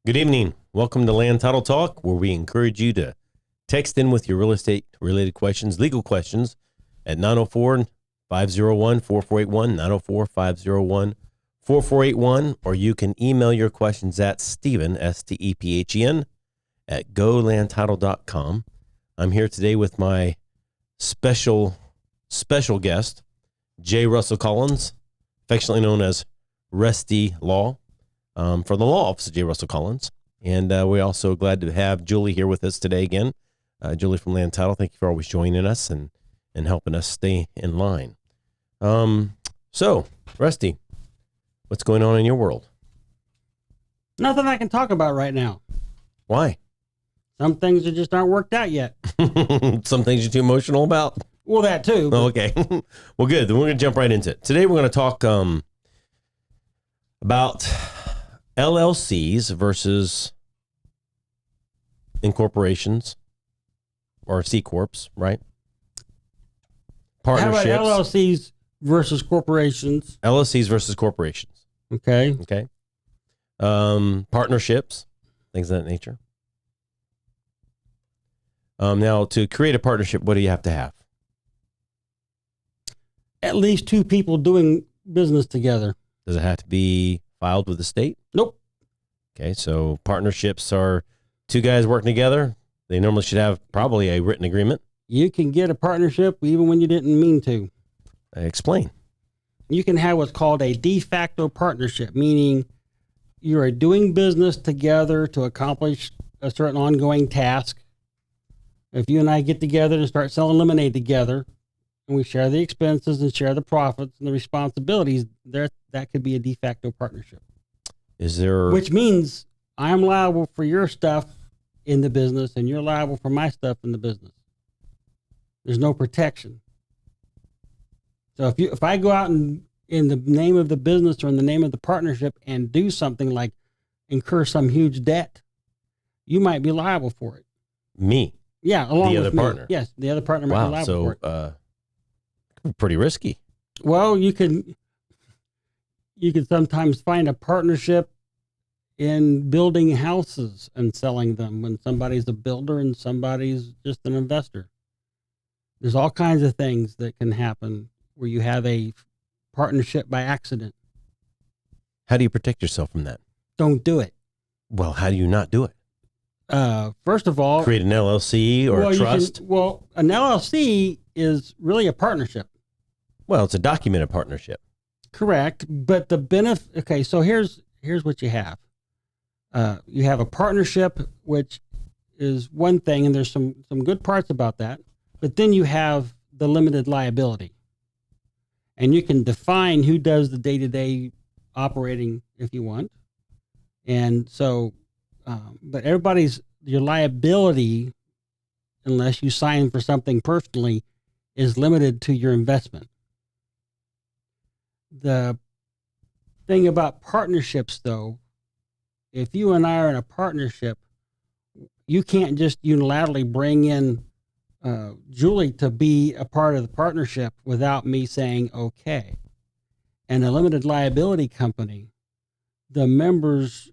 Good evening. Welcome to Land Title Talk, where we encourage you to text in with your real estate related questions, legal questions at 904-501-4481, 904-501-4481, or you can email your questions at Stephen, S-T-E-P-H-E-N, at golandtitle.com. I'm here today with my special guest, J. Russell Collins, affectionately known as Rusty Law. For the law office of J. Russell Collins. And we're also glad to have Julie here with us today again. Julie from Land Title, thank you for always joining us and helping us stay in line. So, Rusty, what's going on in your world? Nothing I can talk about right now. Why? Some things that just aren't worked out yet. Some things you're too emotional about? Well, that too. Oh, okay. Well, good. Then we're going to jump right into it. Today we're going to talk about LLCs versus incorporations or C Corps, right? Partnerships. How about LLCs versus corporations? LLCs versus corporations. Okay. Okay. Partnerships, things of that nature. Now, to create a partnership, what do you have to have? At least two people doing business together. Does it have to be filed with the state? Nope. Okay, so partnerships are two guys working together. They normally should have probably a written agreement. You can get a partnership even when you didn't mean to. Explain. You can have what's called a de facto partnership, meaning you are doing business together to accomplish a certain ongoing task. If you and I get together and start selling lemonade together, and we share the expenses and share the profits and the responsibilities, that could be a de facto partnership. Is there... Which means I'm liable for your stuff in the business and you're liable for my stuff in the business. There's no protection. So if I go out and in the name of the business or in the name of the partnership and do something like incur some huge debt, you might be liable for it. Me? Yeah, along the with other me. partner. Yes, the other partner might be liable for it. Pretty risky. Well, you can sometimes find a partnership in building houses and selling them when somebody's a builder and somebody's just an investor. There's all kinds of things that can happen where you have a partnership by accident. How do you protect yourself from that? Don't do it. Well, how do you not do it? First of all, create an LLC or a trust? An LLC is really a partnership. Well, it's a documented partnership. Correct. But the benefit, okay, so here's what you have. You have a partnership, which is one thing, and there's some good parts about that. But then you have the limited liability. And you can define who does the day-to-day operating if you want. And so, but your liability, unless you sign for something personally, is limited to your investment. The thing about partnerships, though, if you and I are in a partnership, you can't just unilaterally bring in Julie to be a part of the partnership without me saying okay. And a limited liability company, the members,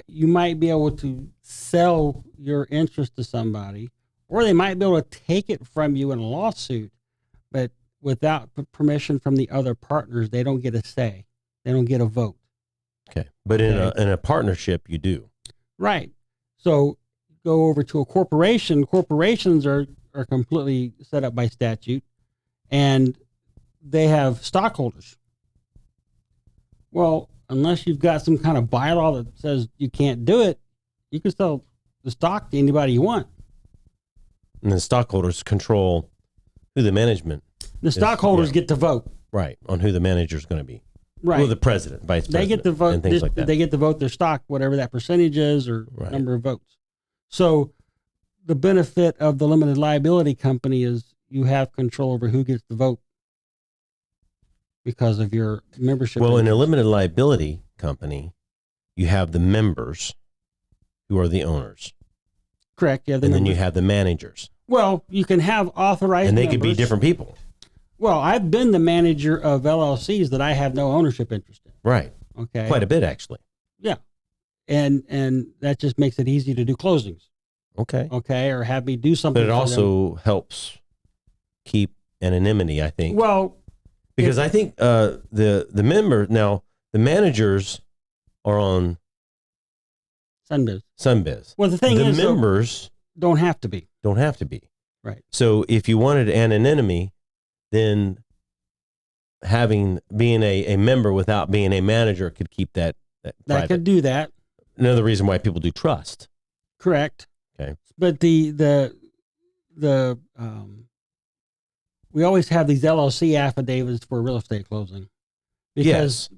you might be able to sell your interest to somebody, or they might be able to take it from you in a lawsuit, but without permission from the other partners, they don't get a say. They don't get a vote. Okay. But in a partnership, you do. Right. So go over to a corporation. Corporations are completely set up by statute, and they have stockholders. Well, unless you've got some kind of bylaw that says you can't do it, you can sell the stock to anybody you want. And the stockholders control who the management The stockholders get to vote. Right, on who the manager is going to be. Right. Well, the president, vice president. They get to vote. And things like that. They get to vote their stock, whatever that percentage is or number of votes. So the benefit of the limited liability company is you have control over who gets to vote because of your membership. Well, in a limited liability company, you have the members who are the owners. Correct. Yeah. Then you have the managers. Well, you can have authorized and they members. could be different people. Well, I've been the manager of LLCs that I have no ownership interest in. Right. Okay. Quite a bit, actually. Yeah. and that just makes it easy to do closings. Okay. Okay, or have me do something. But it for also helps keep anonymity, I think. them. Well, because I think the member now, the managers are on Sunbiz. Well, the thing the is, members don't have to be. don't have to be. Right. So if you wanted anonymity, then being a member without being a manager could keep that private. Could do that. Another reason why people do trust. Correct. Okay. But the we always have these LLC affidavits for real estate closing, because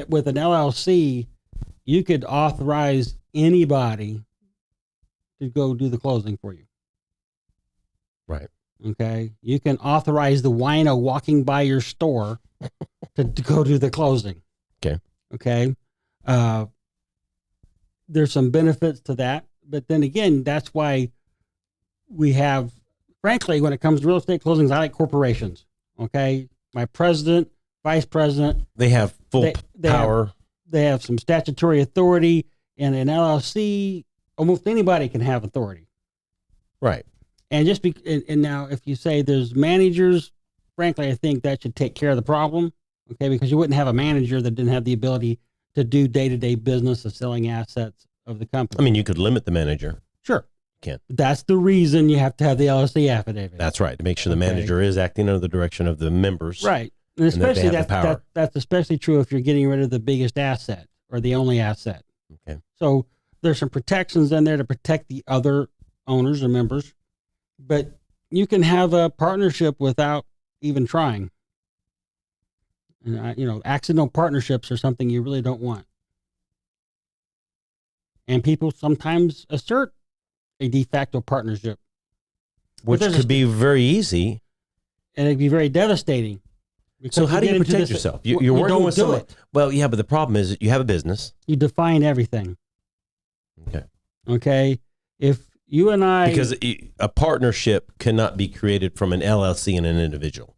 with an LLC, you could authorize anybody to go do the closing for you. Right. Okay. You can authorize the wino walking by your store to go do the closing. Okay. Okay. There's some benefits to that. But then again, that's why we have, frankly, when it comes to real estate closings, I like corporations. Okay. My president, vice president. They have full power. They have some statutory authority. And an LLC, almost anybody can have authority. Right. And and now if you say there's managers, frankly, I think that should take care of the problem. Okay. Because you wouldn't have a manager that didn't have the ability to do day-to-day business of selling assets of the company. I mean, you could limit the manager. Sure. Can't. That's the reason you have to have the LLC affidavit. That's right. To make sure the manager is acting under the direction of the members. Right. And especially power. That's especially true if you're getting rid of the biggest asset or the only asset. Okay. So there's some protections in there to protect the other owners or members, but you can have a partnership without even trying. And accidental partnerships are something you really don't want. And people sometimes assert a de facto partnership, which could be very easy, and it'd be very devastating. So how do you protect yourself? You're working with someone. Well, yeah, but the problem is you have a business. You define everything. Okay. Okay. If you and I, because a partnership cannot be created from an LLC and an individual.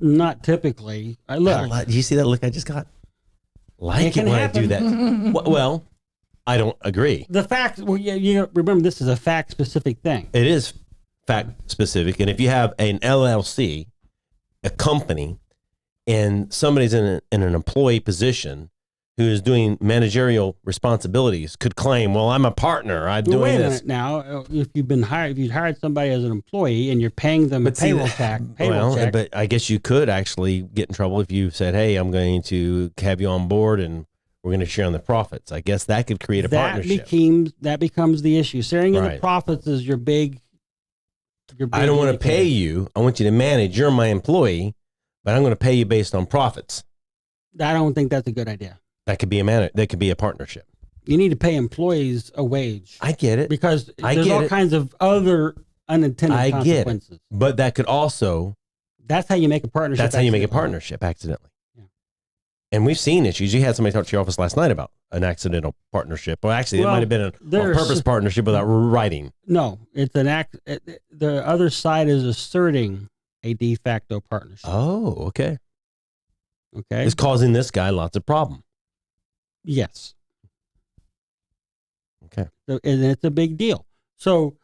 Not typically. Do you see that look I just got? Like it when I do that. Well, I don't agree. The fact, you remember, this is a fact-specific thing. It is fact-specific. And if you have an LLC, a company, and somebody's in an employee position who is doing managerial responsibilities, could claim, well, I'm a partner. I'm doing wait a this. minute now. If you've hired somebody as an employee and you're paying them a payroll check. But I guess you could actually get in trouble if you said, hey, I'm going to have you on board and we're going to share on the profits. I guess that could create a partnership. That becomes the issue. Sharing in the profits is your big I don't want to pay you. I want you to manage. You're my employee, but I'm going to pay you based on profits. I don't think that's a good idea. That could be that could be a partnership. You need to pay employees a wage. I get it. Because there's all kinds of other unintended consequences. Get it. But that could also... That's how you make a partnership. That's how you make a partnership accidentally. Yeah. And we've seen issues. You had somebody talk to your office last night about an accidental partnership. Well, actually, it might have been a purpose partnership without writing. No, it's an the other side is asserting a de facto partnership. Oh, okay. Okay. It's causing this guy lots of problem. Yes. Okay. So, and it's a big deal. So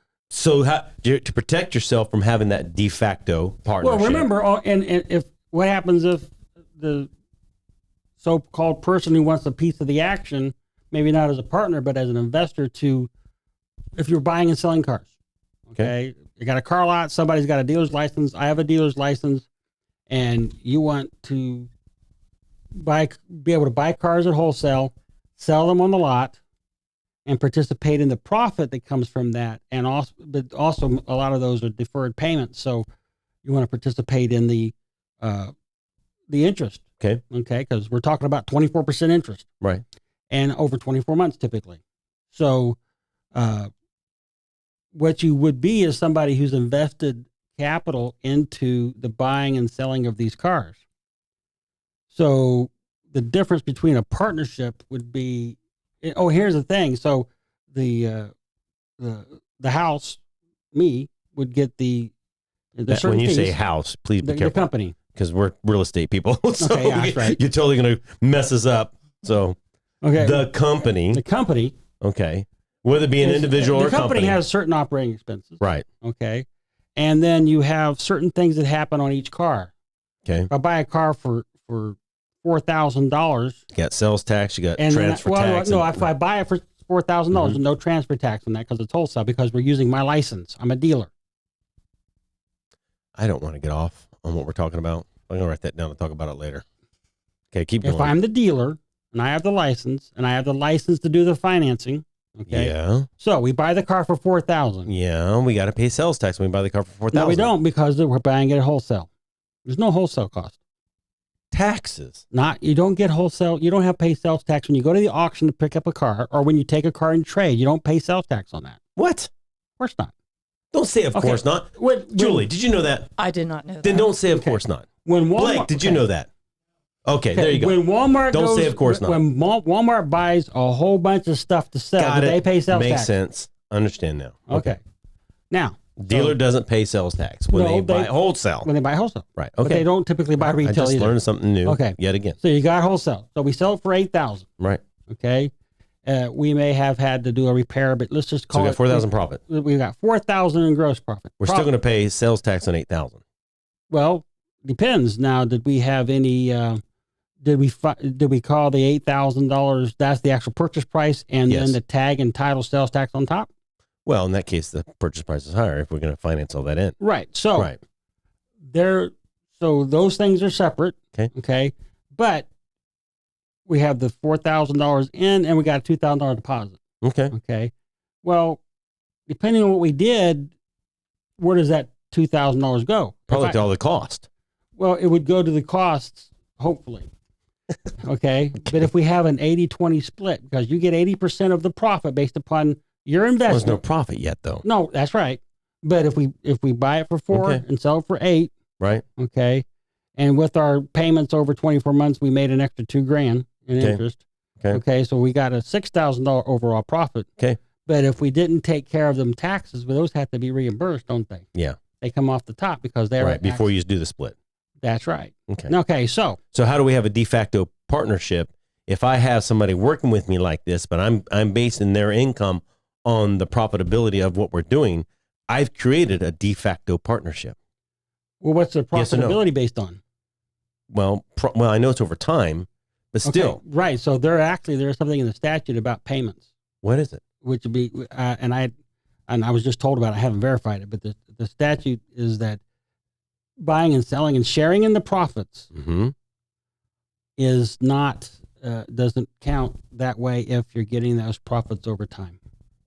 how, to protect yourself from having that de facto partnership. Well, remember, and if what happens if the so-called person who wants a piece of the action, maybe not as a partner, but as an investor, if you're buying and selling cars, okay, you got a car lot, somebody's got a dealer's license, I have a dealer's license, and you want to be able to buy cars at wholesale, sell them on the lot, and participate in the profit that comes from that. And also a lot of those are deferred payments. So you want to participate in the interest. Okay. Because we're talking about 24% interest. Right. And over 24 months typically. So what you would be is somebody who's invested capital into the buying and selling of these cars. So the difference between a partnership would be, here's the thing. So the house, me, would get the when you say house, please be careful. The company. Because we're real estate people. So okay, yeah, that's right. You're totally going to mess us up. So Okay. the company, okay, whether it be an individual or the company company, has certain operating expenses. right? Okay. And then you have certain things that happen on each car. Okay, If I buy a car for $4,000, you got sales tax, you got and transfer tax. No, if I buy it for $4,000, there's no transfer tax on that because it's wholesale because we're using my license. I'm a dealer. I don't want to get off on what we're talking about. I'm gonna write that down and talk about it later. Okay, keep going. If I'm the dealer and I have the license to do the financing, okay. Yeah. So we buy the car for $4,000. Yeah, we got to pay sales tax when we buy the car for $4,000. No, we don't because we're buying it at wholesale. There's no wholesale cost. Taxes. You don't get wholesale. You don't have to pay sales tax when you go to the auction to pick up a car, or when you take a car in trade. You don't pay sales tax on that. What? Of course not. Don't say of course not. Julie, did you know that? I did not know that. Then don't say of course not. When Walmart, Blake, did you know that? Okay, there you go. When Walmart don't say of course not. When Walmart buys a whole bunch of stuff to sell, they pay sales tax. Makes sense. Understand now. Okay. Now, dealer doesn't pay sales tax when they buy wholesale. When they buy wholesale. Right. Okay. But they don't typically buy retail I just either. learned something new. Okay. Yet again. So you got wholesale. So we sell it for $8,000. Right. Okay. We may have had to do a repair, but let's just call it. So we got $4,000 profit. We got $4,000 in gross profit. We're still going to pay sales tax on $8,000. Well, depends. Now, did we have any? Did we call the $8,000? That's the actual purchase price, and then the tag and title sales tax on top. Well, in that case, the purchase price is higher if we're going to finance all that in. Right. So so those things are separate. Okay. Okay. But we have the $4,000 in, and we got a $2,000 deposit. Okay. Okay. Well, depending on what we did, where does that $2,000 go? Probably to all the cost. Well, it would go to the costs, hopefully. Okay. But if we have an 80-20 split, because you get 80% of the profit based upon your investment. Well, there's no profit yet, though. No, that's right. But if we buy it for $4,000 and sell it for $8,000, right? Okay, and with our payments over 24 months, we made an extra $2,000 in interest. Okay, so we got a $6,000 overall profit. Okay, but if we didn't take care of them taxes, well, those have to be reimbursed, don't they? Yeah, they come off the top because they're right before you do the split. That's right. Okay. Okay, so how do we have a de facto partnership if I have somebody working with me like this, but I'm basing their income on the profitability of what we're doing? I've created a de facto partnership. Well, what's the profitability based on? Well, I know it's over time, but still. Okay, right. So there's something in the statute about payments. What is it? Which would be, and I was just told about it. I haven't verified it, but the statute is that buying and selling and sharing in the profits is not, doesn't count that way if you're getting those profits over time.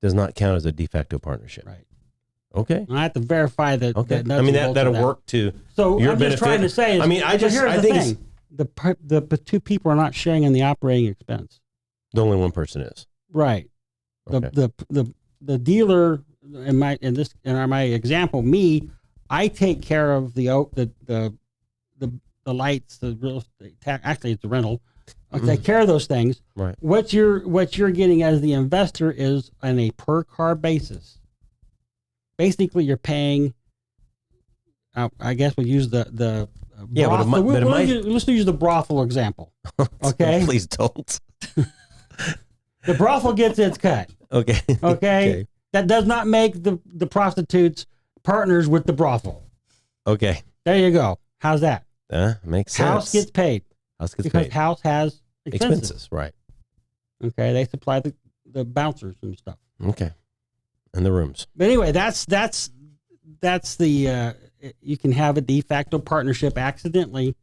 Does not count as a de facto partnership. Right. Okay. I have to verify that. Okay. That'll work to so your I'm benefit. Just trying to say. The two people are not sharing in the operating expense. The only one person is. Right. Okay. The dealer in my example, me, I take care of the lights, the real estate tax. Actually, it's the rental. I take care of those things. Right. What you're getting as the investor is on a per car basis. Basically, you're paying. I guess we'll use the brothel. Let's use the brothel example. Okay. Please don't. The brothel gets its cut. Okay. Okay. That does not make the prostitutes partners with the brothel. Okay. There you go. How's that? Makes sense. House gets paid. Because house has expenses. Right. Okay. They supply the bouncers and stuff. Okay. And the rooms. But anyway, that's the you can have a de facto partnership accidentally,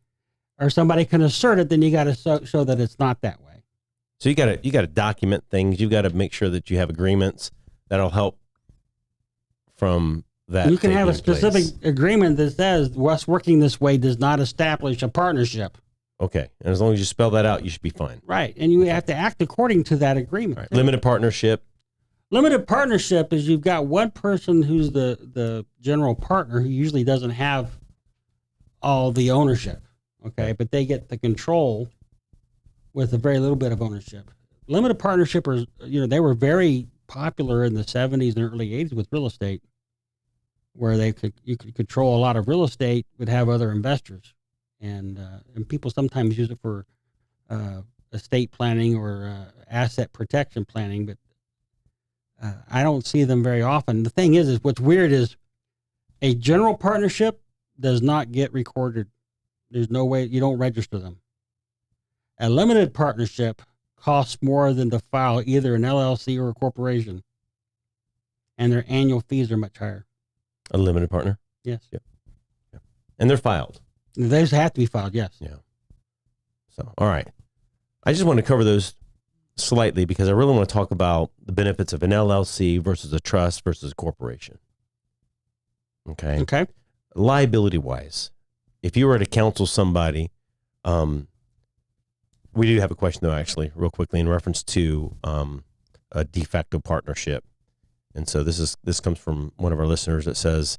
or somebody can assert it. Then you got to show that it's not that way. So you got to document things. You got to make sure that you have agreements that'll help from that. You can have a specific agreement that says us working this way does not establish a partnership. Okay, and as long as you spell that out, you should be fine. Right, and you have to act according to that agreement. Right. Limited partnership. Limited partnership is you've got one person who's the general partner who usually doesn't have all the ownership, okay? But they get the control with a very little bit of ownership. Limited partnership they were very popular in the 70s and early 80s with real estate, where you could control a lot of real estate, would have other investors, and people sometimes use it for estate planning or asset protection planning, but I don't see them very often. The thing is what's weird is a general partnership does not get recorded. There's no way, you don't register them. A limited partnership costs more than to file either an LLC or a corporation, and their annual fees are much higher. A limited partner? Yes. Yeah. And they're filed. Those have to be filed, yes. Yeah. So, all right. I just want to cover those slightly because I really want to talk about the benefits of an LLC versus a trust versus a corporation. Okay. Okay. Liability wise, if you were to counsel somebody, we do have a question though, actually, real quickly in reference to a de facto partnership. And so this comes from one of our listeners that says,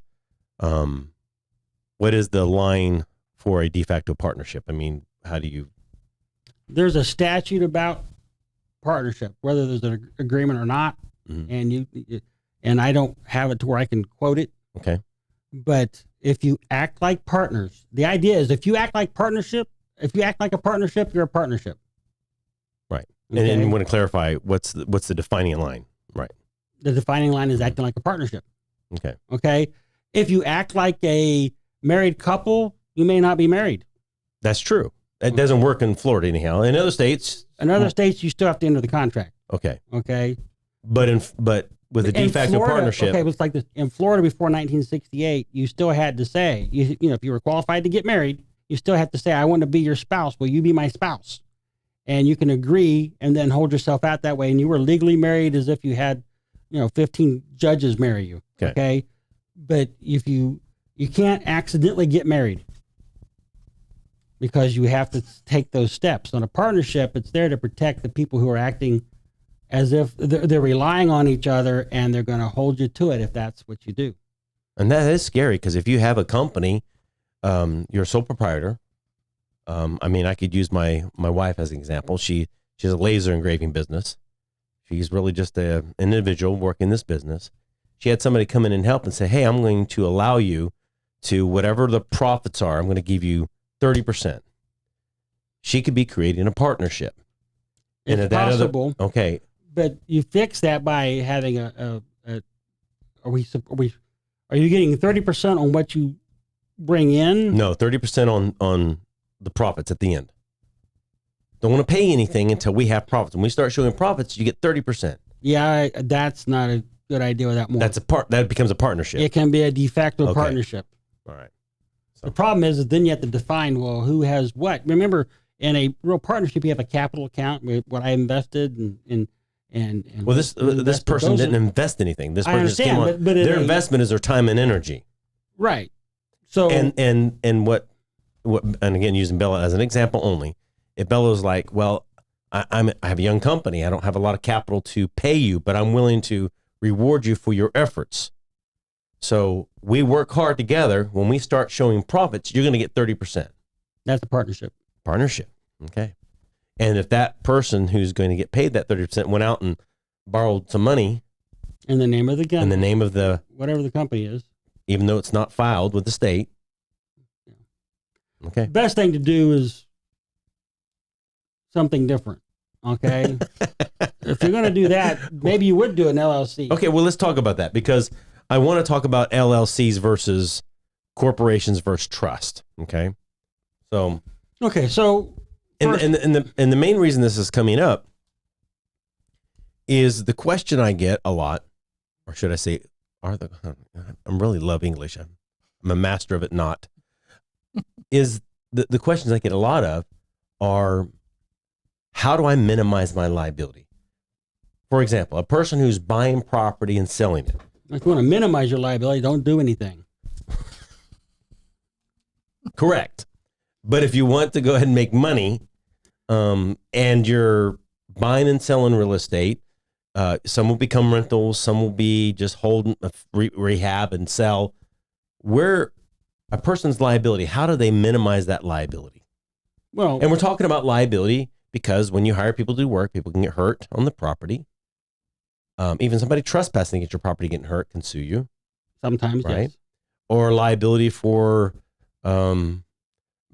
what is the line for a de facto partnership? I mean, how do you? There's a statute about partnership, whether there's an agreement or not, and I don't have it to where I can quote it. Okay. But if you act like partners, the idea is if you act like a partnership, you're a partnership. Right. Okay? And want to clarify what's the defining line? Right. The defining line is acting like a partnership. Okay. Okay. If you act like a married couple, you may not be married. That's true. That doesn't work in Florida anyhow. In other states, you still have to enter the contract. Okay. Okay. But with a de facto Florida, partnership. Okay, it's like this. In Florida before 1968, you still had to say, you know, if you were qualified to get married, you still have to say, I want to be your spouse. Will you be my spouse? And you can agree and then hold yourself out that way. And you were legally married as if you had, 15 judges marry you. Okay. But if you can't accidentally get married because you have to take those steps. On a partnership, it's there to protect the people who are acting as if they're relying on each other, and they're going to hold you to it if that's what you do. And that is scary because if you have a company, you're a sole proprietor. I mean, I could use my wife as an example. She has a laser engraving business. She's really just an individual working this business. She had somebody come in and help and say, hey, I'm going to allow you to whatever the profits are, I'm going to give you 30%. She could be creating a partnership. It's and possible. Okay. But you fix that by having are you getting 30% on what you bring in? No, 30% on the profits at the end. Don't want to pay anything until we have profits. When we start showing profits, you get 30%. Yeah, that's not a good idea with that more. That becomes a partnership. It can be a de facto partnership. All right. So the problem is then you have to define, well, who has what. Remember, in a real partnership, you have a capital account with what I invested and well, this person didn't invest anything. This person just came on. But their investment is their time and energy. Right. So and what and again using Bella as an example only. If Bella's like, well, I have a young company, I don't have a lot of capital to pay you, but I'm willing to reward you for your efforts. So we work hard together. When we start showing profits, you're going to get 30%. That's a partnership. Partnership. Okay. And if that person who's going to get paid that 30% went out and borrowed some money in the name of the company, in the name of the whatever the company is, even though it's not filed with the state. Okay. The best thing to do is something different. Okay. If you're going to do that, maybe you would do an LLC. Okay. Well, let's talk about that because I want to talk about LLCs versus corporations versus trust. Okay. So. Okay. So. And the main reason this is coming up is the question I get a lot, or should I say, I'm really love English. I'm a master of it not. Is the questions I get a lot of are, how do I minimize my liability? For example, a person who's buying property and selling it. If you want to minimize your liability, don't do anything. Correct. But if you want to go ahead and make money, and you're buying and selling real estate, some will become rentals, some will be just hold, rehab and sell. Where a person's liability, how do they minimize that liability? Well, and we're talking about liability because when you hire people to do work, people can get hurt on the property. Even somebody trespassing at your property getting hurt can sue you. Sometimes, right? Yes. Or liability for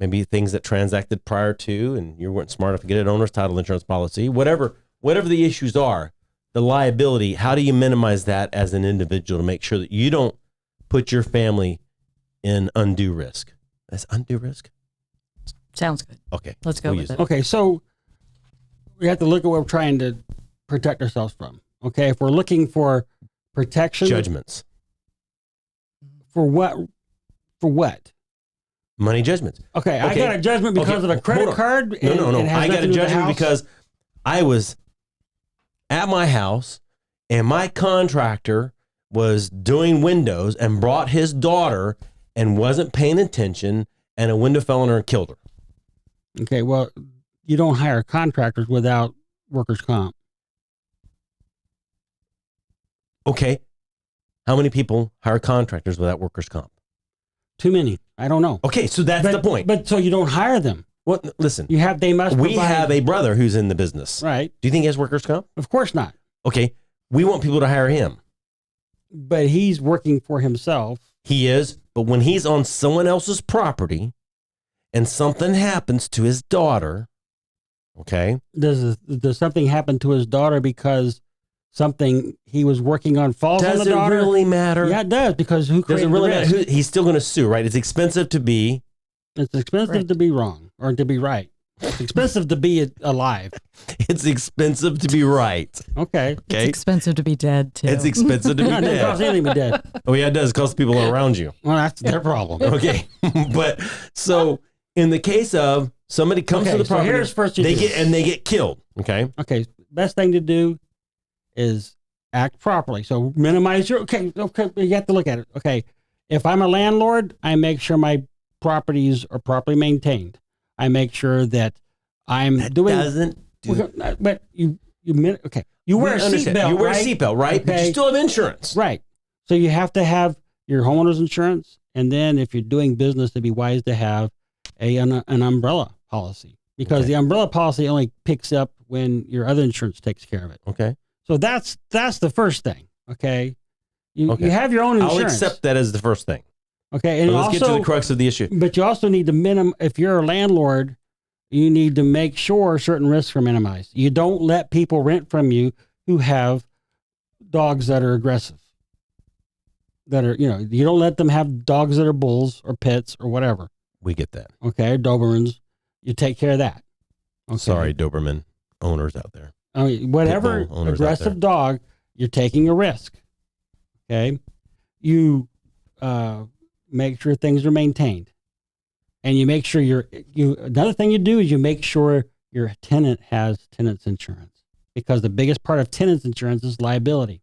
maybe things that transacted prior to, and you weren't smart enough to get an owner's title insurance policy, whatever the issues are, the liability, how do you minimize that as an individual to make sure that you don't put your family in undue risk? That's undue risk? Sounds good. Okay. Let's go with it. Okay, so we have to look at what we're trying to protect ourselves from. Okay, if we're looking for protection. Judgments. For what? For what? Money judgments. Okay, I got a judgment because of a credit card. No. I got a judgment because I was at my house and my contractor was doing windows and brought his daughter and wasn't paying attention, and a window fell on her and killed her. Okay, well, you don't hire contractors without workers' comp. Okay. How many people hire contractors without workers' comp? Too many. I don't know. Okay, so that's the point. But so you don't hire them. Well, listen. They must We provide, have a brother who's in the business. Right. Do you think he has workers' comp? Of course not. Okay. We want people to hire him. But he's working for himself. He is. But when he's on someone else's property and something happens to his daughter, okay? Does something happen to his daughter because something he was working on falls on the daughter? Does it really matter? Yeah, it does, because who created Does it really the risk? matter? He's still going to sue, right? It's expensive to be. It's expensive to be wrong or to be right. It's expensive to be alive. It's expensive to be right. Okay. It's expensive to be dead, too. It's expensive to be It doesn't cost dead. anything to be dead. Oh, yeah, it does. It costs people around you. Well, that's their problem. Okay. But so in the case of somebody comes to the property, so here's first they get killed. Okay. Okay. Best thing to do is act properly. So minimize your, okay. You have to look at it. Okay. If I'm a landlord, I make sure my properties are properly maintained. I make sure that I'm doing. Doesn't do. But you okay. You wear a seatbelt. You wear a seatbelt, right? Okay. But you still have insurance. Right. So you have to have your homeowner's insurance, and then if you're doing business, it'd be wise to have an umbrella policy, because the umbrella policy only picks up when your other insurance takes care of it. Okay. So that's the first thing. Okay. You have your own insurance. I'll accept that as the first thing. Okay. And But let's get to the crux of the issue. But you also need to if you're a landlord, you need to make sure certain risks are minimized. You don't let people rent from you who have dogs that are aggressive. You don't let them have dogs that are bulls or pits or whatever. We get that. Okay. Dobermans. You take care of that. Okay. Sorry, Doberman owners out there. I mean, whatever Pitbull owners out aggressive there. dog, you're taking a risk. Okay. You make sure things are maintained, and you make sure another thing you do is you make sure your tenant has tenant's insurance, because the biggest part of tenant's insurance is liability.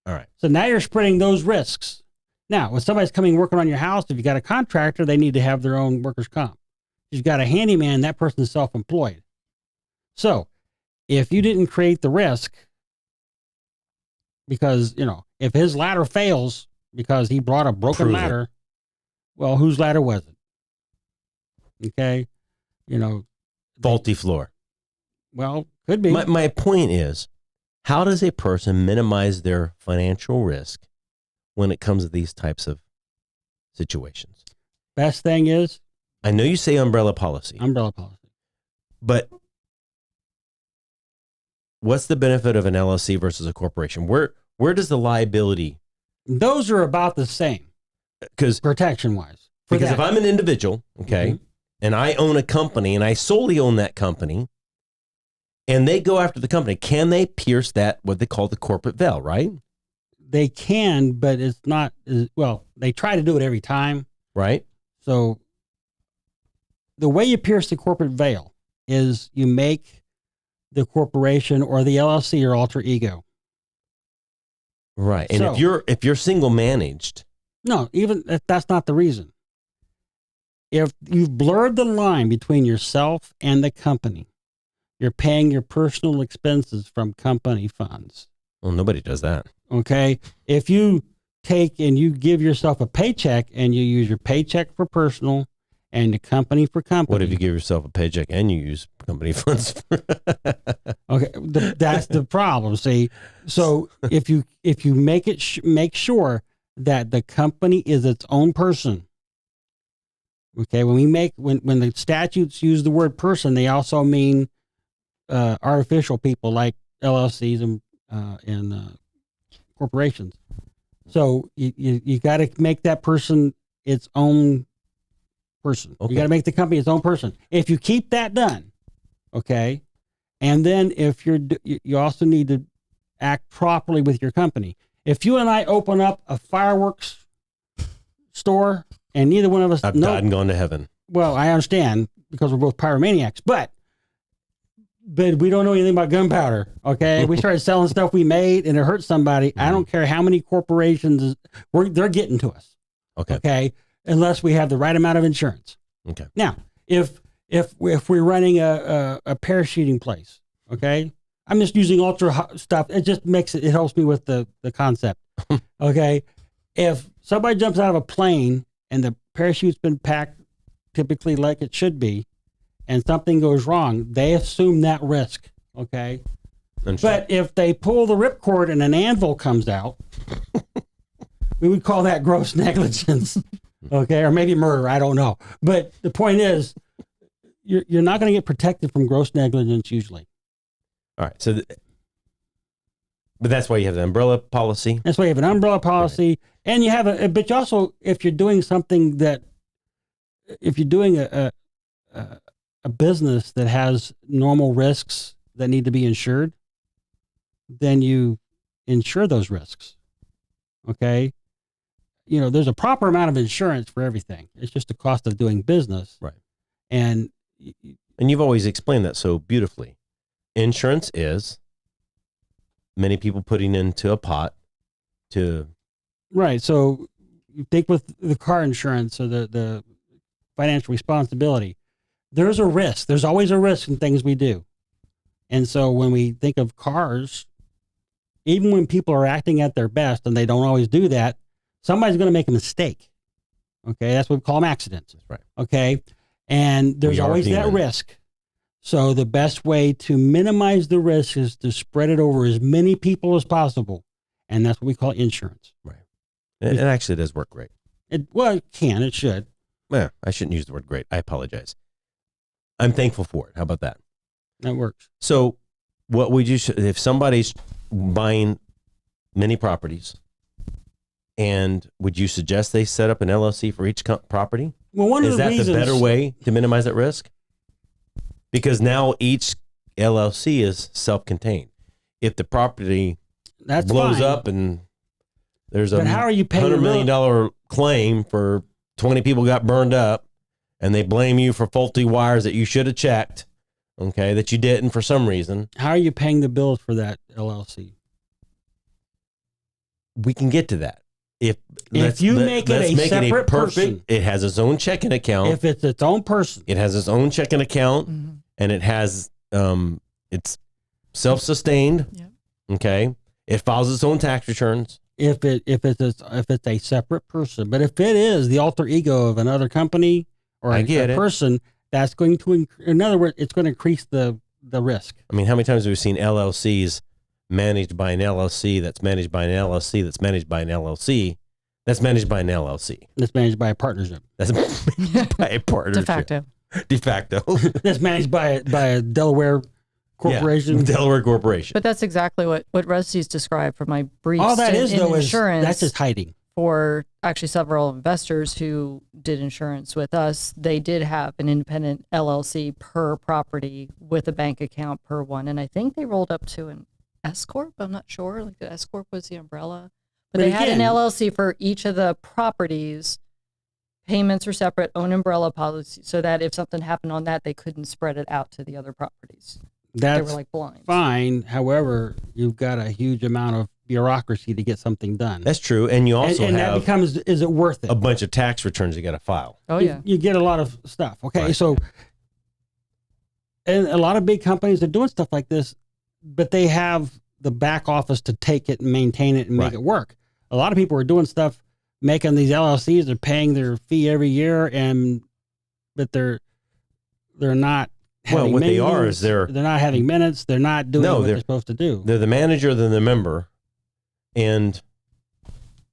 All right. So now you're spreading those risks. Now, when somebody's coming working on your house, if you got a contractor, they need to have their own workers' comp. If you've got a handyman, that person's self-employed. So if you didn't create the risk, because, if his ladder fails because he brought a broken Prove it. ladder, well, whose ladder was it? Okay. Faulty floor. Well, could be. My point is, how does a person minimize their financial risk when it comes to these types of situations? Best thing is I know you say umbrella policy, but what's the benefit of an LLC versus a corporation? Where does the liability? Those are about the same, Because protection-wise. if I'm an individual, okay, and I own a company and I solely own that company, and they go after the company, can they pierce that, what they call the corporate veil, right? They can, but it's not, they try to do it every time. Right. So the way you pierce the corporate veil is you make the corporation or the LLC your alter ego. Right. And So- if you're single managed, No, even if that's not the reason. If you've blurred the line between yourself and the company, you're paying your personal expenses from company funds. well, nobody does that. Okay. If you take and you give yourself a paycheck and you use your paycheck for personal and the company for company. What if you give yourself a paycheck and you use company funds? Okay, that's the problem. See, so if you make it make sure that the company is its own person, Okay, when the statutes use the word person, they also mean artificial people like LLCs and corporations. So you got to make that person its own person. Okay. You got to make the company its own person. If you keep that done, okay, and then if you also need to act properly with your company. If you and I open up a fireworks store and neither one of us I've died and gone to heaven. Well, I understand because we're both pyromaniacs, but we don't know anything about gunpowder. Okay, we started selling stuff we made and it hurt somebody. I don't care how many corporations they're getting to us. Okay, unless we have the right amount of insurance. Okay. Now, if we're running a parachuting place, okay, I'm just using ultra stuff. It just it helps me with the concept. Okay, if somebody jumps out of a plane and the parachute's been packed typically like it should be, and something goes wrong, they assume that risk, okay? But if they pull the ripcord and an anvil comes out, we would call that gross negligence, okay? Or maybe murder, I don't know. But the point is, you're not going to get protected from gross negligence usually. All right, but that's why you have the umbrella policy. That's why you have an umbrella policy, right. And you have but you also, if you're doing a business that has normal risks that need to be insured, then you insure those risks. Okay. There's a proper amount of insurance for everything. It's just the cost of doing business. Right. And you've always explained that so beautifully. Insurance is many people putting into a pot to. Right. So you think with the car insurance or the financial responsibility, there's a risk. There's always a risk in things we do. And so when we think of cars, even when people are acting at their best, and they don't always do that, somebody's going to make a mistake. Okay. That's what we call them accidents. That's right. Okay. And there's always that risk. So the best way to minimize the risk is to spread it over as many people as possible. And that's what we call insurance. Right. It actually does work great. It should. Yeah, I shouldn't use the word great. I apologize. I'm thankful for it. How about that? That works. So what would you, if somebody's buying many properties, and would you suggest they set up an LLC for each property? Well, is that the better way to minimize that risk? Because now each LLC is self-contained. If the property blows up and there's a $100 million claim for 20 people got burned up, and they blame you for faulty wires that you should have checked, okay, that you didn't for some reason. How are you paying the bills for that LLC? We can get to that. If you make it a separate person, it has its own checking account. If it's its own person, it has its own checking account, and it has it's self-sustained. Yeah. Okay, it files its own tax returns. If it's a separate person, but if it is the alter ego of another company or a person, that's going to, in other words, it's going to increase the risk. I mean, how many times have we seen LLCs managed by an LLC that's managed by an LLC that's managed by an LLC that's managed by an LLC that's managed by a partnership that's managed by a partnership de facto that's managed by a Delaware corporation. Yeah, Delaware corporation. But that's exactly what Rusty's described from my brief all that is though insurance. That's just hiding. For actually several investors who did insurance with us, they did have an independent LLC per property with a bank account per one. And I think they rolled up to an S Corp. I'm not sure. Like the S Corp was the umbrella. But they had an LLC for each of the properties. Payments are separate, own umbrella policy, so that if something happened on that, they couldn't spread it out to the other properties. They were like blind. Fine. However, you've got a huge amount of bureaucracy to get something done. That's true. And you also and have that becomes, is it worth it? A bunch of tax returns you got to file. Oh, yeah. You get a lot of stuff. Okay. Right. So, and a lot of big companies are doing stuff like this, but they have the back office to take it and maintain it and make it work. A lot of people are doing stuff, making these LLCs, they're paying their fee every year, but they're not having what meetings, they are is they're not having minutes, they're not doing what they're supposed to do. They're the manager, they're the member, and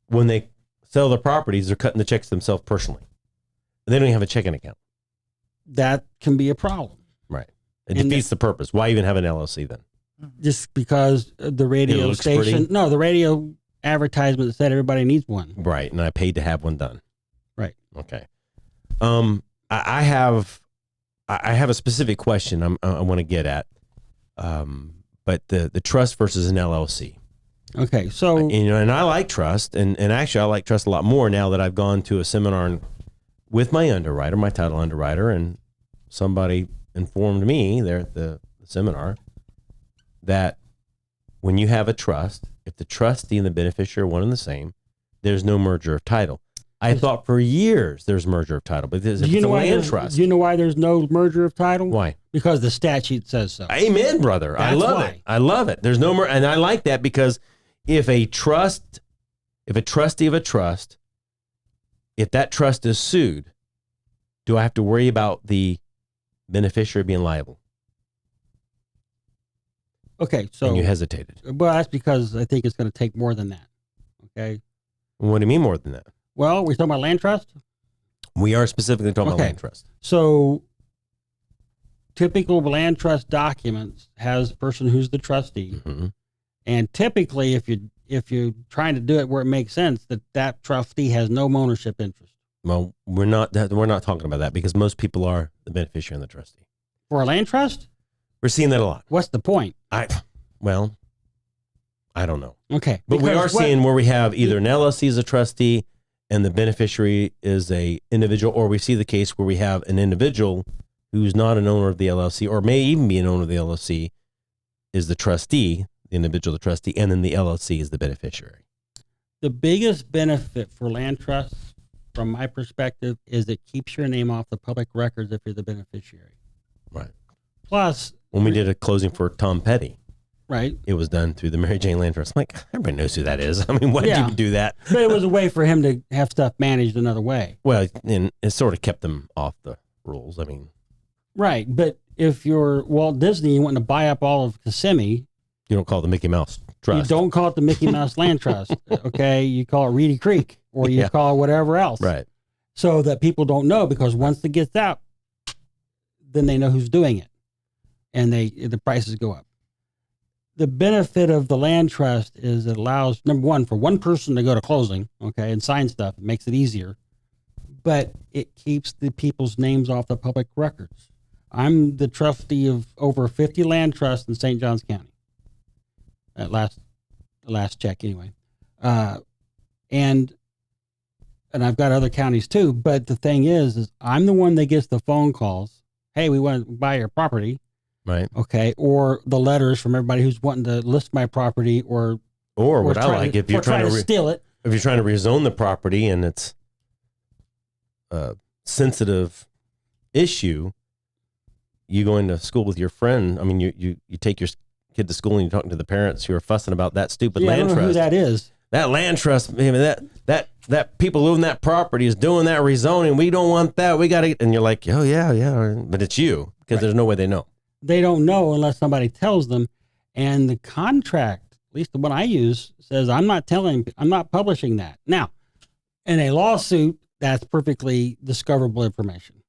when they sell the properties, they're cutting the checks themselves personally. They don't even have a checking account. That can be a problem. Right. It And defeats the purpose. Why even have an LLC then? Just because the It radio looks station, pretty. no, the radio advertisement said everybody needs one. Right. And I paid to have one done. Right. Okay. I have a specific question I want to get at. But the trust versus an LLC. Okay. So, And I like trust, and actually I like trust a lot more now that I've gone to a seminar with my underwriter, my title underwriter, and somebody informed me there at the seminar that when you have a trust, if the trustee and the beneficiary are one and the same, there's no merger of title. I thought for years there's merger of title, but there's a land trust. Do you know why there's no merger of title? Why? Because the statute says so. Amen, brother. I That's love why. it. I love it. There's no more, and I like that because if a trustee of a trust, if that trust is sued, do I have to worry about the beneficiary being liable? Okay, so And you hesitated. well, that's because I think it's going to take more than that. Okay. What do you mean more than that? Well, we're talking about land trust. We are specifically talking about Okay. land trust. So, typical land trust documents has the person who's the trustee, Mm-hmm. and typically, if you're trying to do it where it makes sense, that trustee has no ownership interest Well, we're not talking about that because most people are the beneficiary and the trustee. for a land trust. We're seeing that a lot. What's the point? I don't know. Okay, But we are because what- seeing where we have either an LLC as a trustee and the beneficiary is a individual, or we see the case where we have an individual who's not an owner of the LLC or may even be an owner of the LLC is the trustee, the individual, the trustee, and then the LLC is the beneficiary. the biggest benefit for land trusts, from my perspective, is it keeps your name off the public records if you're the beneficiary. Right. Plus, When we did a closing for Tom Petty, right? it was done through the Mary Jane Land Trust. I'm like, everybody knows who that is. I mean, why did Yeah. you do that? But it was a way for him to have stuff managed another way. Well, and it sort of kept them off the rules. I mean, Right. But if you're Walt Disney, you want to buy up all of Kissimmee, you don't call it the Mickey Mouse Trust. you don't call it the Mickey Mouse Land Trust. Okay. You call it Reedy Creek, or you Yeah. call it whatever else. Right. So that people don't know, because once it gets out, then they know who's doing it, and the prices go up. The benefit of the land trust is it allows, number one, for one person to go to closing, okay, and sign stuff. It makes it easier, but it keeps the people's names off the public records. I'm the trustee of over 50 land trusts in St. Johns County. At last check, anyway, and I've got other counties too. But the thing is I'm the one that gets the phone calls. Hey, we want to buy your property. Right. Okay. Or the letters from everybody who's wanting to list my property, or Or what I trying like, to, if you're or trying trying to to steal it. if you're trying to rezone the property and it's a sensitive issue, you going to school with your friend. I mean, you take your kid to school and you're talking to the parents who are fussing about that stupid Yeah, I land don't know who trust. that is. That land trust, I mean, that people who own that property is doing that rezoning. We don't want that. We got to, and you're like, oh yeah, but it's you, because there's no way they know. They don't know unless somebody tells them. And the contract, at least the one I use, says I'm not publishing that. Now, in a lawsuit, that's perfectly discoverable information.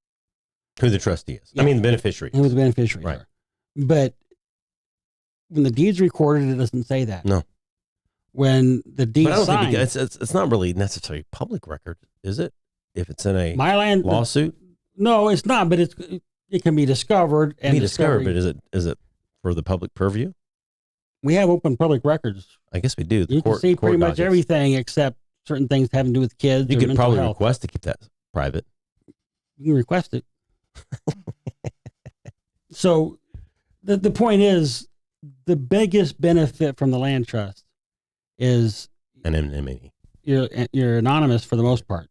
Who the trustee is. Yeah. I mean, the beneficiary. Who the beneficiaries Right. are. But when the deed's recorded, it doesn't say that. No. When the But I deed's don't signed, think it's not really necessarily public record, is it? If it's in a my land lawsuit, No, it's not. But it can be discovered and be discovered. But discovery- is it for the public purview? We have open public records. I guess we do. The You can see court pretty much dockets. everything except certain things having to do with kids. You or could mental probably health. request to keep that private. You can request it. So the point is, the biggest benefit from the land trust is Anonymity. you're anonymous for the most part.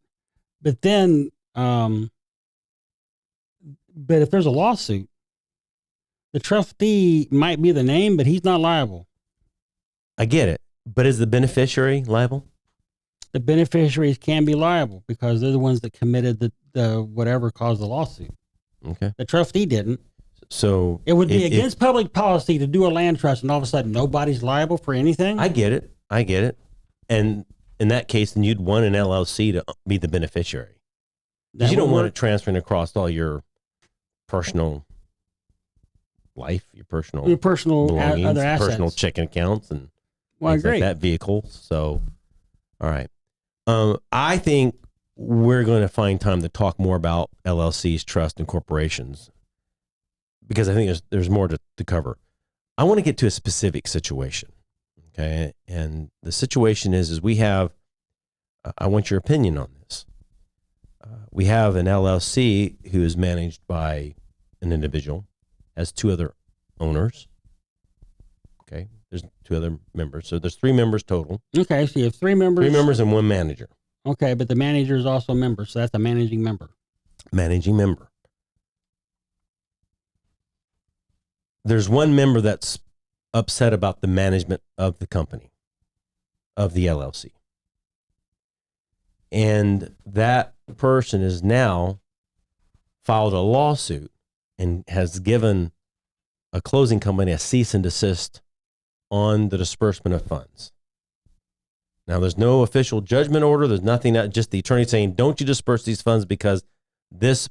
But then, but if there's a lawsuit, the trustee might be the name, but he's not liable. I get it, but is the beneficiary liable? The beneficiaries can be liable because they're the ones that committed the whatever caused the lawsuit. Okay. The trustee didn't. So It would be if- against public policy to do a land trust and all of a sudden nobody's liable for anything. I get it. And in that case, then you'd want an LLC to be the beneficiary. Because you That don't would want it work. transferring across all your personal life, your personal Your personal belongings, other assets. personal checking accounts, and Well, things like great. that, vehicles. So, all right. I think we're going to find time to talk more about LLCs, trust, and corporations because I think there's more to cover. I want to get to a specific situation, okay? And the situation is we have, I want your opinion on this. We have an LLC who is managed by an individual, has two other owners, okay? There's two other members. So there's three members total. Okay, so you have three members. Three members and one manager. Okay, but the manager is also a member, so that's a managing member. Managing member. There's one member that's upset about the management of the company, of the LLC. And that person is now filed a lawsuit and has given a closing company a cease and desist on the disbursement of funds. Now, there's no official judgment order. There's nothing, just the attorney saying, don't you disperse these funds because this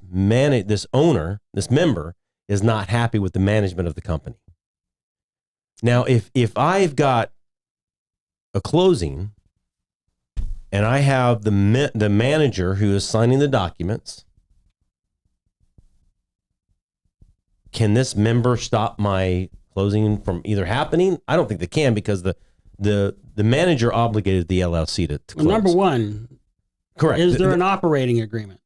owner, this member, is not happy with the management of the company. Now, if I've got a closing and I have the manager who is signing the documents, can this member stop my closing from either happening? I don't think they can because the manager obligated the LLC to close. Well, number one, correct. Is there an operating agreement?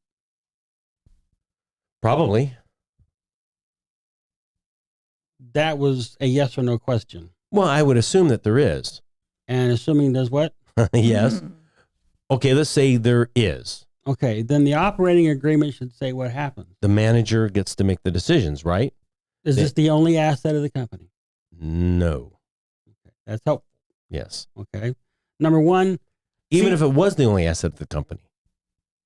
Probably. That was a yes or no question. Well, I would assume that there is. And assuming there's what? Yes. Okay, let's say there is. Okay, then the operating agreement should say what happens. The manager gets to make the decisions, right? Is this the only asset of the company? No. Okay, that's helpful. Yes. Okay. Number one, Even if it was the only asset of the company.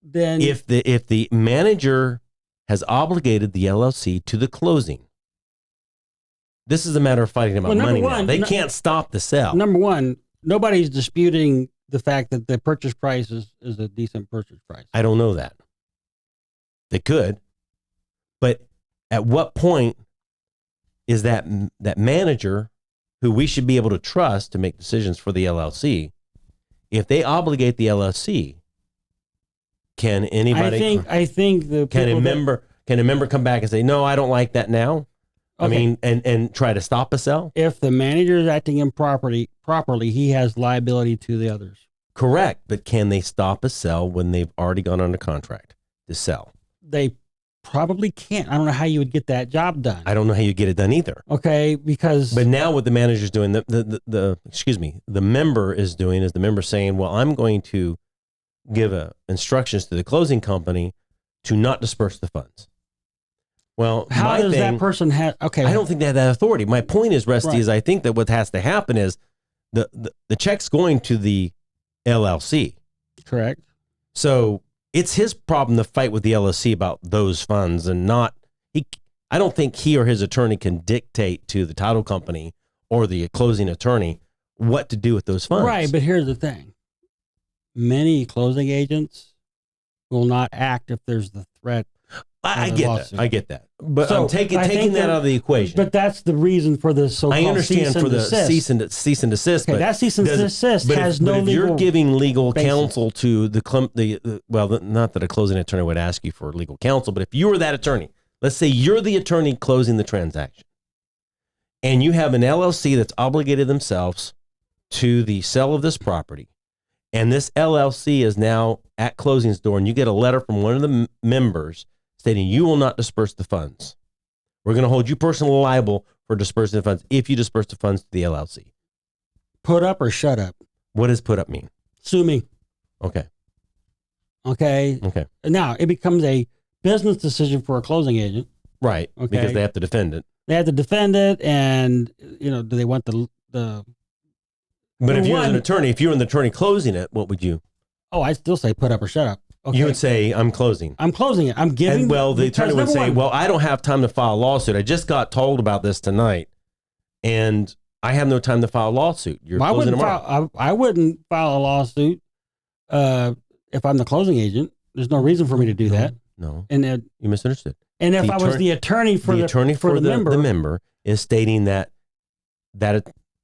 then If the manager has obligated the LLC to the closing, this is a matter of fighting about Well, number money now. one, They can't stop the sale. number one, nobody's disputing the fact that the purchase price is a decent purchase price. I don't know that. They could. But at what point is that manager who we should be able to trust to make decisions for the LLC, if they obligate the LLC, can anybody I think the can a people member come back and say, no, I don't like that now? I Okay. mean, and try to stop a sale? if the manager is acting improperly, he has liability to the others. Correct. But can they stop a sale when they've already gone under contract to sell? They probably can't. I don't know how you would get that job done. I don't know how you get it done either. Okay, because But now what the manager's doing, the member is doing is the member saying, well, I'm going to give instructions to the closing company to not disperse the funds. Well, how does that person have? Okay, I don't think they have that authority. My point is, Rusty, Right. is I think that what has to happen is the check's going to the LLC. correct. So it's his problem to fight with the LLC about those funds and not he. I don't think he or his attorney can dictate to the title company or the closing attorney what to do with those funds. Right, but here's the thing: many closing agents will not act if there's the threat. I of a get lawsuit. that. I get that. But So, I'm taking I think that that- out of the equation. But that's the reason for the so-called I understand cease and for the desist. cease and desist. Okay, but that cease and does- desist but has if, no but if legal. you're giving legal basis. counsel to not that a closing attorney would ask you for legal counsel, but if you were that attorney, let's say you're the attorney closing the transaction, and you have an LLC that's obligated themselves to the sale of this property, and this LLC is now at closing's door, and you get a letter from one of the members stating you will not disperse the funds. We're going to hold you personally liable for dispersing the funds if you disperse the funds to the LLC. Put up or shut up. What does put up mean? Sue me. Okay. Okay. Okay. Now it becomes a business decision for a closing agent. Right. Okay. Because they have to defend it. They have to defend it, and do they want the? But if For you're an one- attorney, if you're an attorney closing it, what would you? Oh, I still say put up or shut up. Okay. You would say, I'm closing. I'm closing it. I'm giving. And well, the because attorney would number say, one, well, I don't have time to file a lawsuit. I just got told about this tonight, and I have no time to file a lawsuit. You're I closing wouldn't tomorrow. I wouldn't file a lawsuit if I'm the closing agent. There's no reason for me to do that. No, And then, you misunderstood. and if The I was the attorney for the attorney for the member, the member is stating that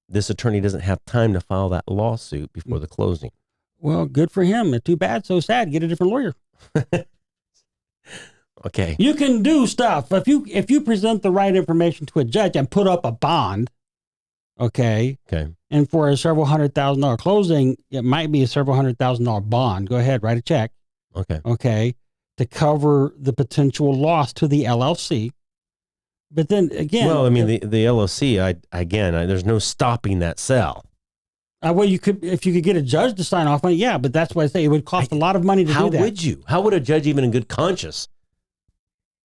this attorney doesn't have time to file that lawsuit before the closing. well, good for him. Too bad, so sad. Get a different lawyer. Okay. You can do stuff if you present the right information to a judge and put up a bond. Okay. Okay. And for a several $100,000 closing, it might be a several $100,000 bond. Go ahead, write a check. Okay. Okay, to cover the potential loss to the LLC. But then again, Well, I mean, the LLC, there's no stopping that sale. well, you could, if you could get a judge to sign off on it, yeah. But that's why I say it would cost a lot of money to How do that. would you? How would a judge, even in good conscience,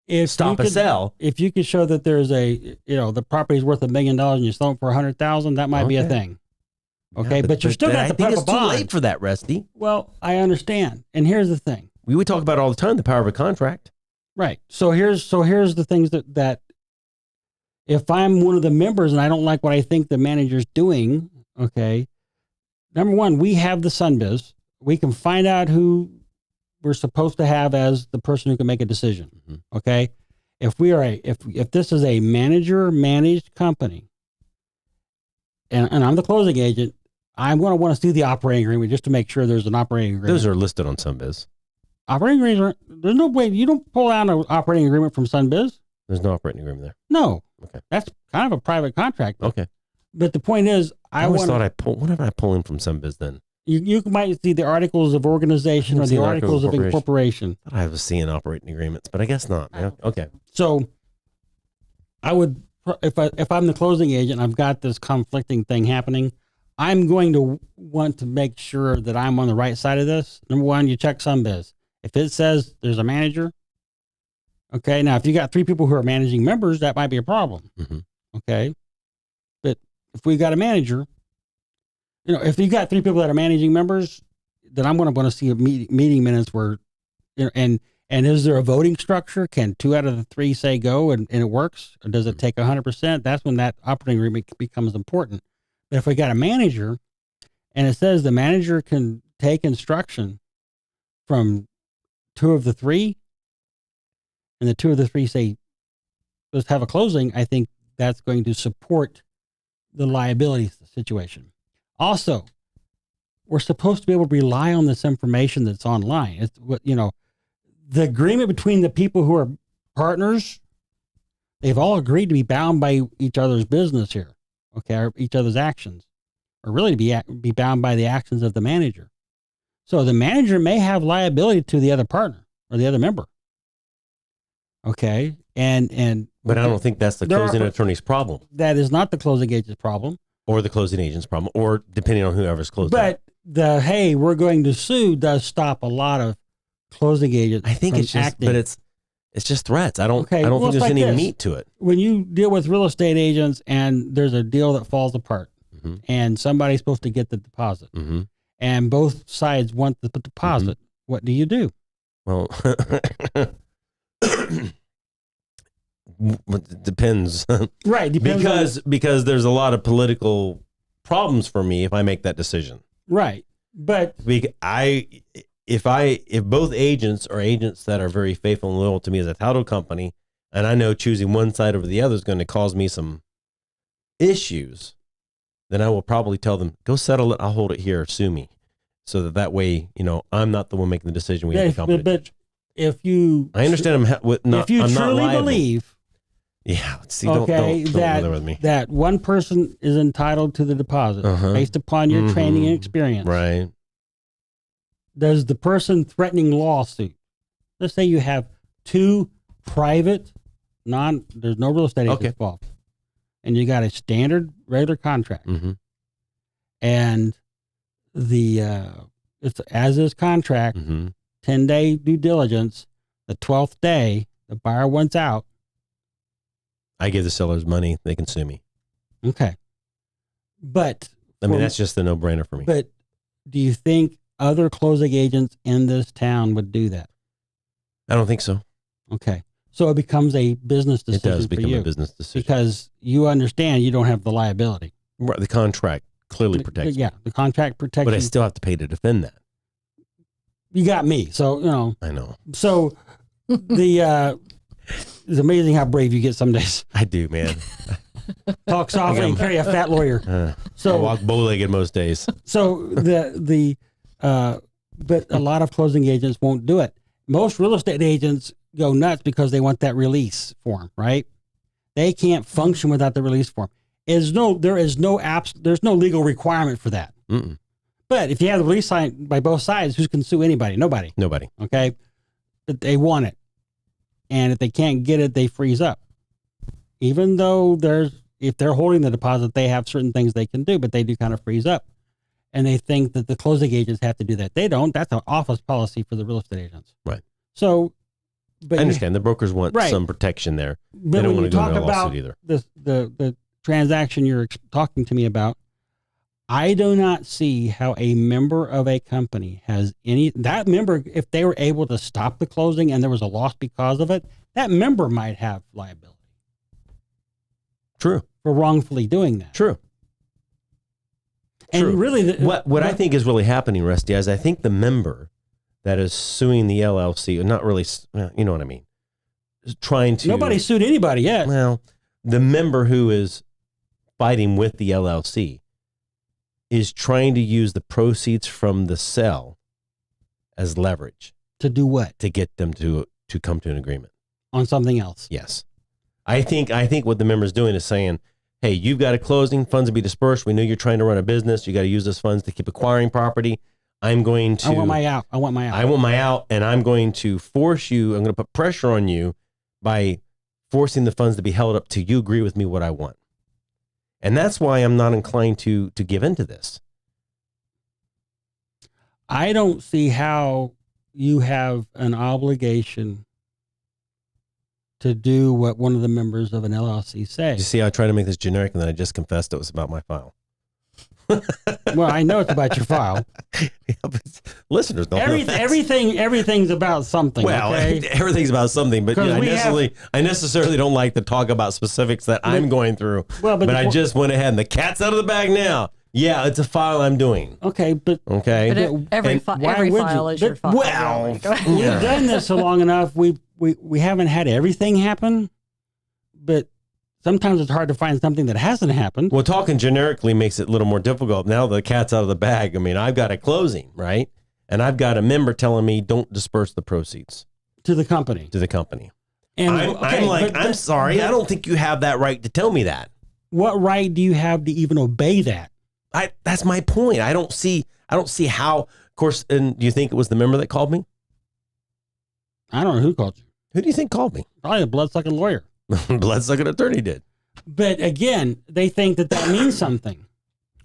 If stop you a could- sale? If you could show that there's the property's worth $1 million and you sell it for 100,000, that might be a Okay. thing. Okay, Yeah, but you're still I got to think put it's up a too bond. late for that, Rusty. Well, I understand, and here's the thing. We talk about it all the time, the power of a contract. Right. So here's the things that if I'm one of the members and I don't like what I think the manager's doing, okay. Number one, we have the SunBiz. We can find out who we're supposed to have as the person who can make a decision. Mm-hmm. Okay. If this is a manager managed company and I'm the closing agent, I'm going to want to see the operating agreement just to make sure there's an operating agreement. Those are listed on SunBiz. Operating agreements, there's no way, you don't pull out an operating agreement from SunBiz. There's no operating agreement there. No. Okay. That's kind of a private contract. Okay. But the point is, I always thought what did I pull in from SunBiz then? you might see the articles of organization or the articles of incorporation. I thought I was seeing operating agreements, but I guess not. Man. Okay. So I would, if I'm the closing agent, I've got this conflicting thing happening. I'm going to want to make sure that I'm on the right side of this. Number one, you check SunBiz. If it says there's a manager, okay. Now, if you got 3 people who are managing members, that might be a problem. Mm-hmm. Okay. But if we got a manager, if you got 3 people that are managing members, then I'm going to want to see a meeting minutes where, and is there a voting structure? Can 2 out of the 3 say go and it works? Or does it take 100%? That's when that operating agreement becomes important. But if we got a manager and it says the manager can take instruction from 2 of the 3 and the 2 of the 3 say, let's have a closing, I think that's going to support the liability situation. Also, we're supposed to be able to rely on this information that's online. It's what, the agreement between the people who are partners, they've all agreed to be bound by each other's business here, okay, or each other's actions, or really to be bound by the actions of the manager. So the manager may have liability to the other partner or the other member. Okay. But I don't think that's the closing attorney's problem. That is not the closing agent's problem. Or the closing agent's problem, or depending on whoever's closing. But hey, we're going to sue does stop a lot of closing agents. I think from it's just, acting. but it's just threats. I don't Okay, think well, there's it's any like this. meat to it. When you deal with real estate agents and there's a deal that falls apart Mm-hmm. and somebody's supposed to get the deposit Mm-hmm. and both sides want the deposit, what do you do? Well, it depends. Right. Depends because there's a lot of political problems for me if I make that decision. right. But If both agents are agents that are very faithful and loyal to me as a title company, and I know choosing one side over the other is going to cause me some issues, then I will probably tell them, go settle it. I'll hold it here. Sue me. So that way, I'm not the one making the decision. We have a company. But if you, I understand if you I'm not truly liable. believe, Yeah. See, okay, don't bother with me. that one person is entitled to the deposit based upon your training and experience. Right. Does the person threatening lawsuit, let's say you have 2 private, there's no real estate agents involved, and you got a standard regular contract, Mm-hmm. and it's as is contract, 10-day due diligence, the 12th day, the buyer wants out. I give the sellers money. They can sue me. Okay. But that's just a no-brainer for me. But do you think other closing agents in this town would do that? I don't think so. Okay. So it becomes a business decision. It does for become you a business decision. because you understand you don't have the liability. Right, the contract clearly protects me. Yeah, the contract protects But I you. still have to pay to defend that. you got me. So, you know. I know. So it's amazing how brave you get some days. I do, man. Talk softly and carry a fat lawyer. I So walk bow-legged most days. So but a lot of closing agents won't do it. Most real estate agents go nuts because they want that release form, right? They can't function without the release form. There's no legal requirement for that. Mm-mm. But if you have the release signed by both sides, who can sue anybody? Nobody. Okay, but they want it, and if they can't get it, they freeze up. Even though if they're holding the deposit, they have certain things they can do, but they do kind of freeze up. And they think that the closing agents have to do that. They don't. That's an office policy for the real estate agents. Right. So, but I understand. The brokers want some protection there. But they don't when want you to go talk into a lawsuit about either. the transaction you're talking to me about, I do not see how a member of a company has that member, if they were able to stop the closing and there was a loss because of it, that member might have liability. True. For wrongfully doing that. True. And really, what I think is really happening, Rusty, is I think the member that is suing the LLC, not really, you know what I mean, is trying to. Nobody sued anybody yet. Well, the member who is fighting with the LLC is trying to use the proceeds from the sale as leverage. To do what? To get them to come to an agreement. On something else. Yes. I think what the member's doing is saying, hey, you've got a closing, funds will be dispersed. We know you're trying to run a business. You got to use those funds to keep acquiring property. I want my out. I want my out, and I'm going to force you. I'm going to put pressure on you by forcing the funds to be held up till you agree with me what I want. And that's why I'm not inclined to give into this. I don't see how you have an obligation to do what one of the members of an LLC says. You see, I tried to make this generic, and then I just confessed it was about my file. Well, I know it's about your file. Yeah, but listeners don't know everything's about something. Well, okay? Everything's about something, but I necessarily don't like to talk about specifics that I'm going through. Well, but I just went ahead, and the cat's out of the bag now. Yeah, it's a file I'm doing. Okay. But every file is your file. Well, we've done this so long enough. We haven't had everything happen, but sometimes it's hard to find something that hasn't happened. Well, talking generically makes it a little more difficult. Now the cat's out of the bag. I mean, I've got a closing, right? And I've got a member telling me don't disperse the proceeds. To the company. And I'm sorry, I don't think you have that right to tell me that. What right do you have to even obey that? That's my point. I don't see how, of course, and do you think it was the member that called me? I don't know who called you. Who do you think called me? Probably a bloodsucking lawyer. Bloodsucking attorney did. But again, they think that means something.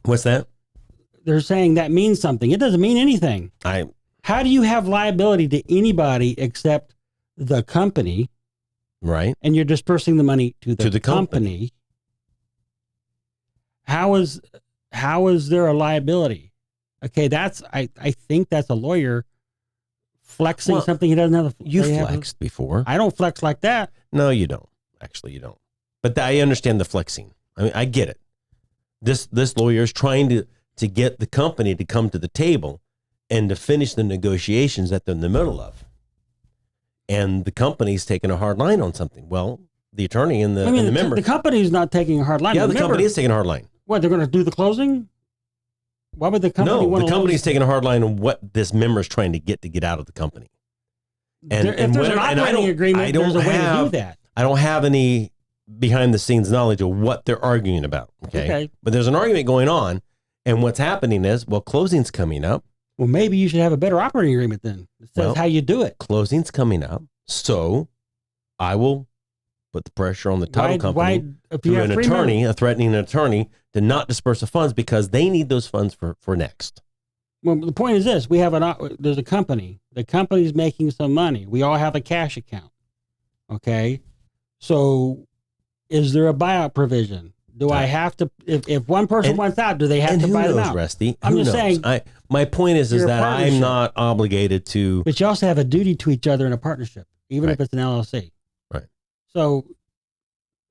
What's that? They're saying that means something. It doesn't mean anything. How do you have liability to anybody except the company? Right. And you're dispersing the money to the company. How is there a liability? Okay, I think that's a lawyer flexing something he doesn't have. You flexed before. I don't flex like that. No, you don't. Actually, you don't. But I understand the flexing. I mean, I get it. This lawyer is trying to get the company to come to the table and to finish the negotiations that they're in the middle of. And the company's taking a hard line on something. Well, the attorney and the member. The company's not taking a hard line. Yeah, the company is taking a hard line. What, they're going to do the closing? Why would the company want to? The company's taking a hard line on what this member is trying to get out of the company. And if there's an operating agreement, there's a way to do that. I don't have any behind the scenes knowledge of what they're arguing about. Okay. But there's an argument going on, and what's happening is, closing's coming up. Well, maybe you should have a better operating agreement then. It says how you do it. Closing's coming up, so I will put the pressure on the title company through an attorney, a threatening attorney, to not disperse the funds because they need those funds for next. Well, the point is this: there's a company. The company's making some money. We all have a cash account. Okay, so is there a buyout provision? Do I have to? If one person wants out, do they have to buy them out? Rusty? I'm just saying. My point is that I'm not obligated to. But you also have a duty to each other in a partnership, even if it's an LLC. Right. So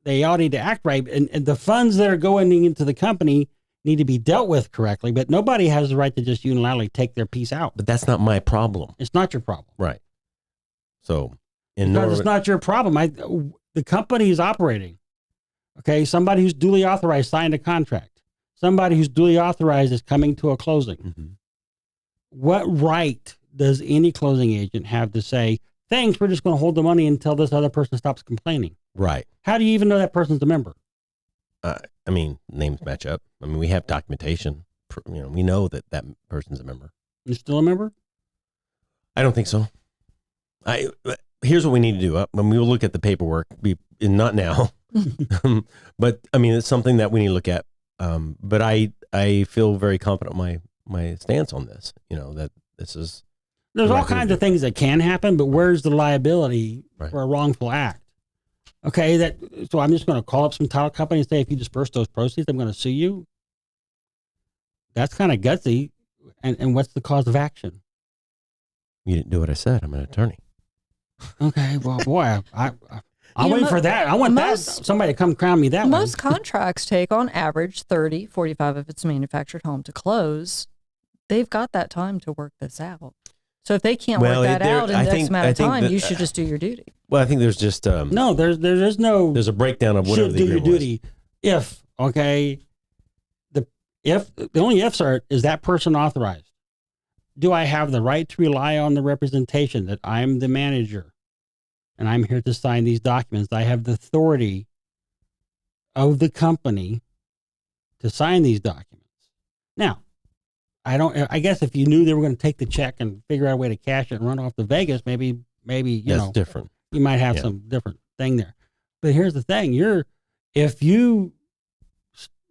they all need to act right, and the funds that are going into the company need to be dealt with correctly, but nobody has the right to just unilaterally take their piece out. But that's not my problem. It's not your problem. Right. So, Because it's not your problem. The company is operating. Okay, somebody who's duly authorized signed a contract. Somebody who's duly authorized is coming to a closing. Mm-hmm. What right does any closing agent have to say, thanks, we're just going to hold the money until this other person stops complaining? Right. How do you even know that person's a member? I mean, names match up. I mean, we have documentation. We know that that person's a member. You're still a member? I don't think so. Here's what we need to do. When we will look at the paperwork, and not now, but I mean, it's something that we need to look at. But I feel very confident my stance on this. That this is. There's all kinds of things that can happen, but where's the liability Right. for a wrongful act? Okay, so I'm just going to call up some title company and say, if you disperse those proceeds, I'm going to sue you. That's kind of gutsy. And what's the cause of action? You didn't do what I said. I'm an attorney. Okay, well, boy, I'll wait for that. I want somebody to come crown me that way. Most contracts take on average 30, 45 if it's a manufactured home to close. They've got that time to work this out. So if they can't work that out in X amount of time, you should just do your duty. Well, I think there's just no, there's no. There's a breakdown of whatever should the do your agreement was. duty. The only ifs is that person authorized? Do I have the right to rely on the representation that I'm the manager and I'm here to sign these documents? I have the authority of the company to sign these documents. Now, I guess if you knew they were going to take the check and figure out a way to cash it and run off to Vegas, maybe That's different. you might have some different thing there. But here's the thing: if you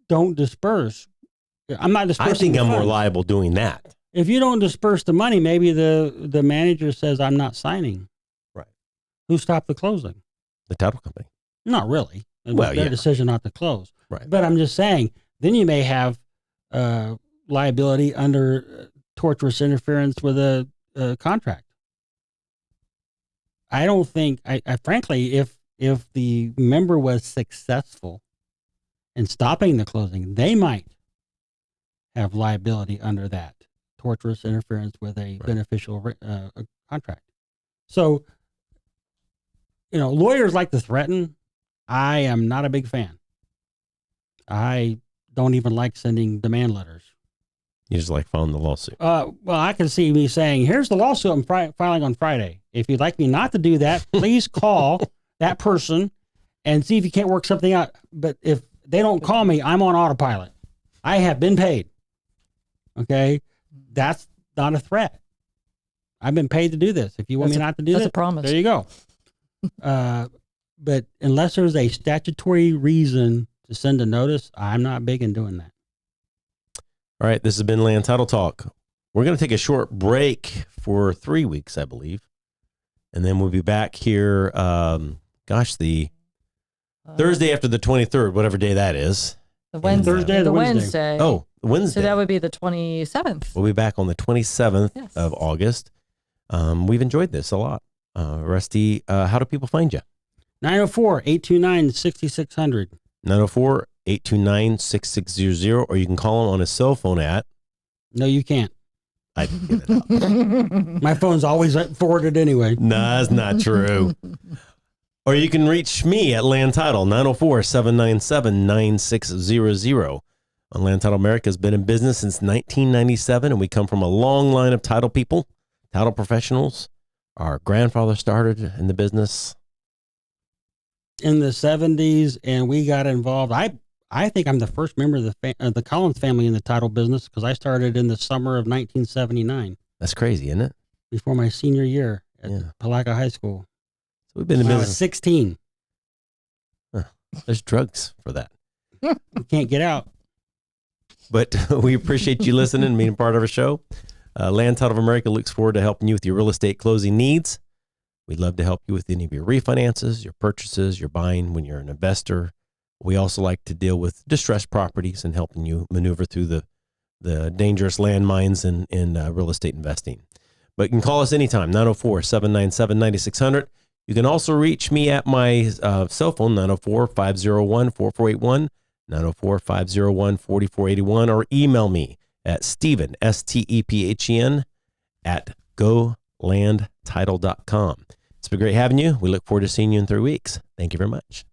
don't disperse, I'm not dispersing. I think the I'm more funds. liable doing that. If you don't disperse the money, maybe the manager says, "I'm not signing." Right. Who stopped the closing? The title company. Not really. It was their decision not to close. Right. But I'm just saying, then you may have liability under tortious interference with a contract. I don't think, I frankly, if the member was successful in stopping the closing, they might have liability under that tortious interference with a beneficial contract. So, lawyers like to threaten. I am not a big fan. I don't even like sending demand letters. You just like filing the lawsuit. Well, I can see me saying, here's the lawsuit I'm filing on Friday. If you'd like me not to do that, please call that person and see if you can't work something out. But if they don't call me, I'm on autopilot. I have been paid. Okay? That's not a threat. I've been paid to do this. If you want me not to do that's this, a promise. there you go. But unless there's a statutory reason to send a notice, I'm not big in doing that. All right, this has been Land Title Talk. We're going to take a short break for 3 weeks, I believe. And then we'll be back here, the Thursday after the 23rd, whatever day that is. The Wednesday. Thursday or the Wednesday? Oh, Wednesday. So that would be the 27th. We'll be back on the 27th of August. We've enjoyed this a lot. Rusty, how do people find you? 904-829-6600. 904-829-6600, or you can call him on his cell phone at... No, you can't. I didn't get it up. My phone's always forwarded anyway. No, that's not true. Or you can reach me at Land Title, 904-797-9600. Land Title America has been in business since 1997, and we come from a long line of title people, title professionals. Our grandfather started in the business in the 70s, and we got involved. I think I'm the first member of the Collins family in the title business because I started in the summer of 1979. That's crazy, isn't it? Before my senior year at Palaca High School. So we've been in when business. I was 16. There's drugs for that. You can't get out. But we appreciate you listening and being part of our show. Land Title of America looks forward to helping you with your real estate closing needs. We'd love to help you with any of your refinances, your purchases, your buying when you're an investor. We also like to deal with distressed properties and helping you maneuver through the dangerous landmines in real estate investing. But you can call us anytime, 904-797-9600. You can also reach me at my cell phone, 904-501-4481. 904-501-4481, or email me at Stephen, STEPHEN, at golandtitle.com. It's been great having you. We look forward to seeing you in 3 weeks. Thank you very much.